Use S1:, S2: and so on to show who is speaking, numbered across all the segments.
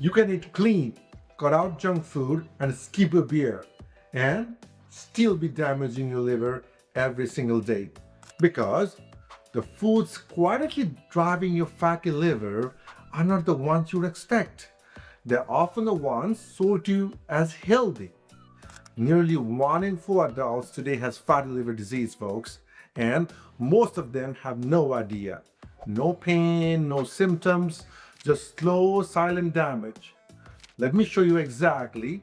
S1: You can eat clean, cut out junk food, and skip a beer, and still be damaging your liver every single day. Because the foods quietly driving your fatty liver are not the ones you'd expect. They're often the ones sold to you as healthy. Nearly 1 in 4 adults today has fatty liver disease, folks, and most of them have no idea. No pain, no symptoms, just slow, silent damage. Let me show you exactly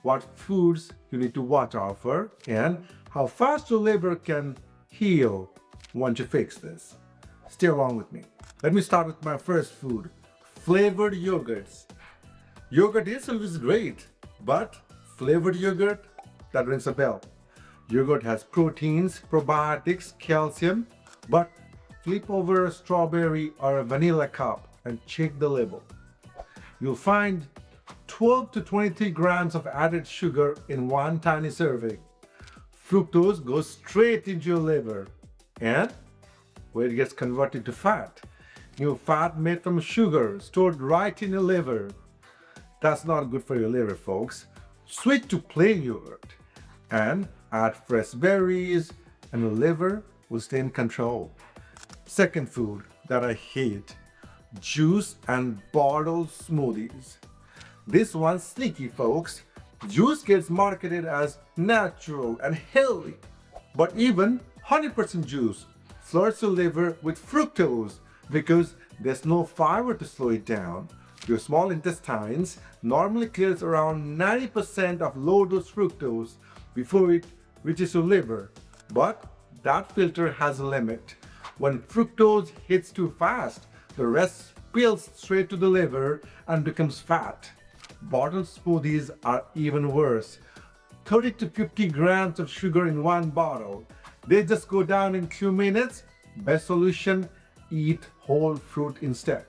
S1: what foods you need to watch out for and how fast your liver can heal once you fix this. Stay along with me. Let me start with my first food, flavored yogurts. Yogurt itself is great, but flavored yogurt, that rings a bell. Yogurt has proteins, probiotics, calcium, but flip over a strawberry or a vanilla cup and check the label. You'll find 12 to 23 grams of added sugar in one tiny serving. Fructose goes straight into your liver, and where it gets converted to fat. New fat made from sugar stored right in your liver. That's not good for your liver, folks. Switch to plain yogurt and add fresh berries, and your liver will stay in control. Second food that I hate, juice and bottled smoothies. This one's sneaky, folks. Juice gets marketed as natural and healthy, but even 100% juice floods your liver with fructose because there's no fiber to slow it down. Your small intestines normally clears around 90% of low-dose fructose before it reaches your liver, but that filter has a limit. When fructose hits too fast, the rest spills straight to the liver and becomes fat. Bottled smoothies are even worse. 30 to 50 grams of sugar in one bottle. They just go down in 2 minutes. Best solution, eat whole fruit instead.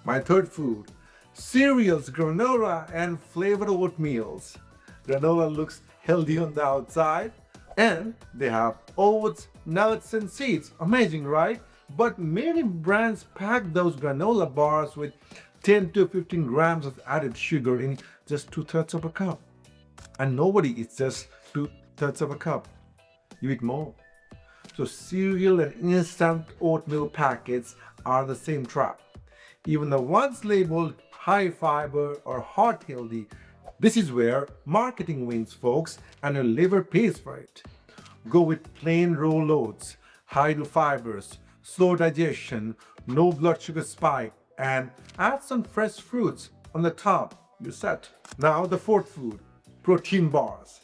S1: My third food, cereals, granola, and flavored oatmeals. Granola looks healthy on the outside, and they have oats, nuts, and seeds. Amazing, right? But many brands pack those granola bars with 10 to 15 grams of added sugar in just 2/3 of a cup. And nobody eats just 2/3 of a cup. You eat more. So cereal and instant oatmeal packets are the same trap. Even the ones labeled high fiber or heart healthy, this is where marketing wins, folks, and your liver pays for it. Go with plain roll oats, high in fibers, slow digestion, no blood sugar spike, and add some fresh fruits on the top. You're set. Now the fourth food, protein bars.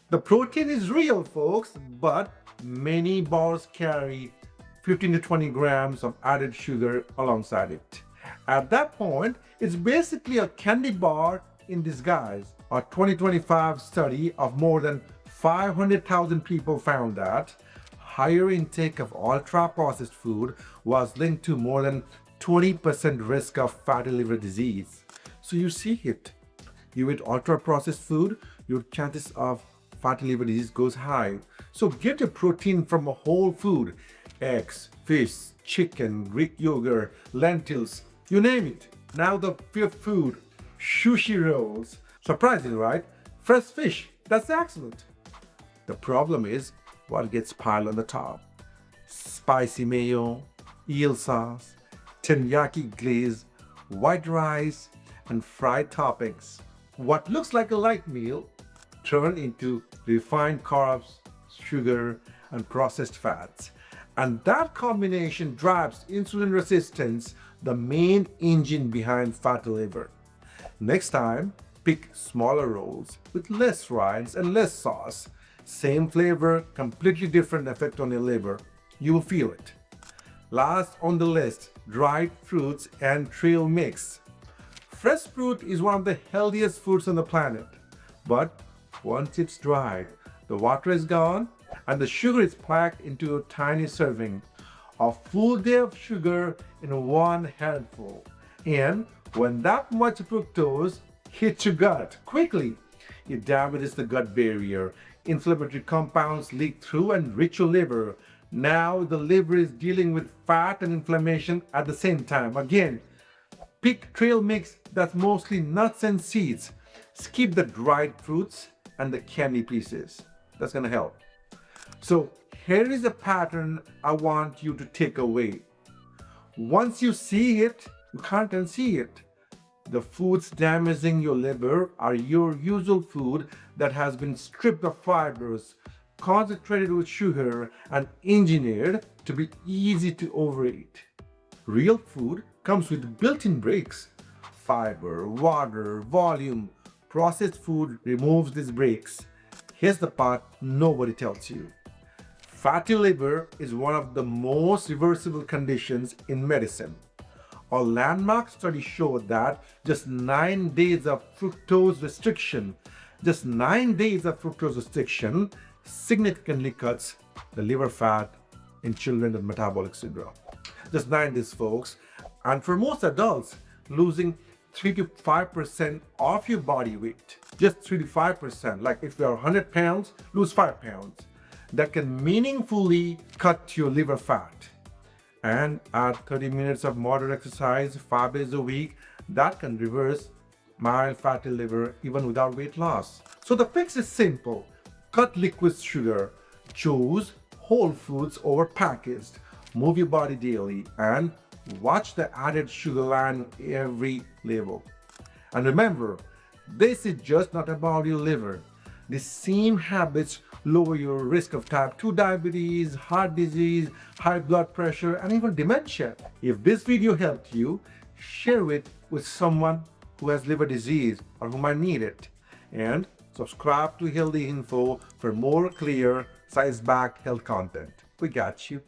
S1: The protein is real, folks, but many bars carry 15 to 20 grams of added sugar alongside it. At that point, it's basically a candy bar in disguise. A 2025 study of more than 500,000 people found that higher intake of ultra-processed food was linked to more than 20% risk of fatty liver disease. So you see it. You eat ultra-processed food, your chances of fatty liver disease goes high. So get your protein from a whole food. Eggs, fish, chicken, Greek yogurt, lentils, you name it. Now the fifth food, sushi rolls. Surprising, right? Fresh fish, that's excellent. The problem is what gets piled on the top. Spicy mayo, eel sauce, teriyaki glaze, white rice, and fried toppings. What looks like a light meal turned into refined carbs, sugar, and processed fats. And that combination drives insulin resistance, the main engine behind fatty liver. Next time, pick smaller rolls with less rice and less sauce. Same flavor, completely different effect on your liver. You will feel it. Last on the list, dried fruits and trail mix. Fresh fruit is one of the healthiest foods on the planet. But once it's dried, the water is gone and the sugar is packed into a tiny serving. A full day of sugar in one handful. And when that much fructose hits your gut quickly, it damages the gut barrier. Inflammatory compounds leak through and reach your liver. Now the liver is dealing with fat and inflammation at the same time. Again, Pick trail mix that's mostly nuts and seeds. Skip the dried fruits and the candy pieces. That's gonna help. So here is a pattern I want you to take away. Once you see it, you can't unsee it. The foods damaging your liver are your usual food that has been stripped of fibers, concentrated with sugar, and engineered to be easy to overeat. Real food comes with built-in breaks. Fiber, water, volume. Processed food removes these breaks. Here's the part nobody tells you. Fatty liver is one of the most reversible conditions in medicine. A landmark study showed that just 9 days of fructose restriction, significantly cuts the liver fat in children with metabolic syndrome. Just 9 days, folks. And for most adults, losing 3 to 5% of your body weight, just 3 to 5%, like if you are 100 pounds, lose 5 pounds. That can meaningfully cut your liver fat. And add 30 minutes of moderate exercise 5 days a week, that can reverse mild fatty liver even without weight loss. So the fix is simple. Cut liquid sugar, choose whole foods over packaged, move your body daily, and watch the added sugar line every label. And remember, this is just not about your liver. The same habits lower your risk of type 2 diabetes, heart disease, high blood pressure, and even dementia. If this video helped you, share it with someone who has liver disease or who might need it. And subscribe to Healthy Info for more clear, science-backed health content. We got you.